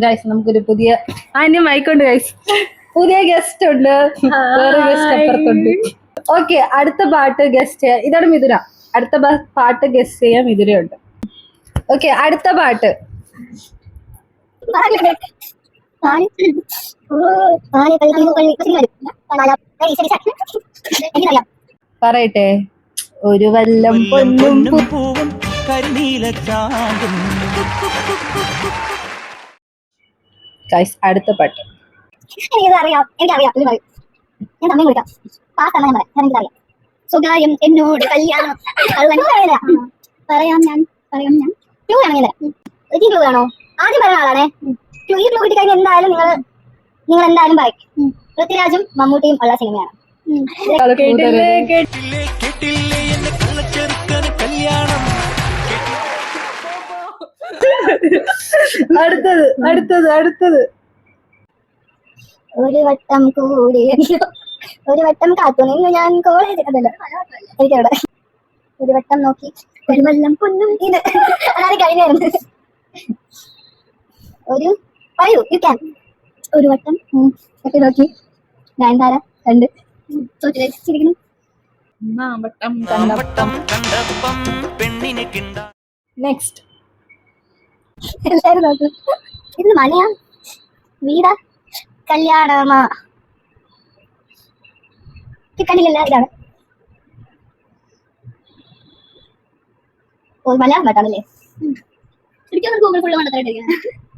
Guys നമുക്കൊരു പുതിയ മൈക്കുണ്ട് guys. പുതിയ ഗസ്റ്റ് ഉണ്ട്, വേറെ ഗസ്റ്റ് അപ്പുറത്തുണ്ട്. ഓക്കെ, അടുത്ത പാട്ട് ഗസ്റ്റ് ചെയ്യാം. ഇതാണ് മിഥുന. അടുത്ത പാട്ട് ഗസ്റ്റ് ചെയ്യാൻ മിഥുനയുണ്ട്. ഓക്കെ, അടുത്ത പാട്ട് പറയട്ടെ. ഒരു വല്ലം പൊന്നും പൂവും ഗൈസ്, അടുത്ത പാട്ട് എനിക്കറിയാം. ഞാൻ സമയം കൊടുക്കാം. പാസ് ആണ് ഞാൻ പറയാം. എനിക്കറിയാം. സ്വകാര്യം എന്നോട് കല്യാണം. അത് തന്നെ പറയാം ഞാൻ. ക്ലൂ ആണെങ്കിൽ ക്ലൂ വേണോ? ആദ്യം പറയുന്ന ആളാണേ. ഈ ക്ലൂ കിട്ടി കഴിഞ്ഞാൽ എന്തായാലും നിങ്ങൾ എന്തായാലും പറയും. പൃഥ്വിരാജും മമ്മൂട്ടിയും ഉള്ള സിനിമയാണ്. അടുത്തത് ഒരു വട്ടം കൂടി ഒരു വട്ടം കാത്തു നിന്ന് ഞാൻ കോളേജ് അതല്ല എനിക്കവിടെ ഒരു വട്ടം നോക്കി ഒരു വല്ലം പൊന്നും ഇത് അതാണ് കഴിഞ്ഞായിരുന്നു. ഒരു പറയൂ യു ക്യാൻ. ഒരു വട്ടം ഒക്കെ നോക്കി ഞാൻ താര കണ്ട് ചിരിക്കുന്നു. നെക്സ്റ്റ് എല്ലാരും നോക്കൂ. ഇത് മണിയാ വീടാ കല്യാണമാ കണ്ടില്ല. ഇതാണ് മലയാളം പാട്ടാണല്ലേ? ഗൂഗിൾ ഫുള്ള്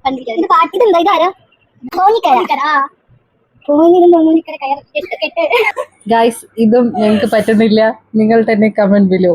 കണ്ടിരിക്കുന്നത്. പാട്ടിത് എന്താ ഇതാരാ? ഗൈസ്, ഇതും ഞങ്ങൾക്ക് പറ്റുന്നില്ല. നിങ്ങൾ തന്നെ കമന്റ് ബിലോ.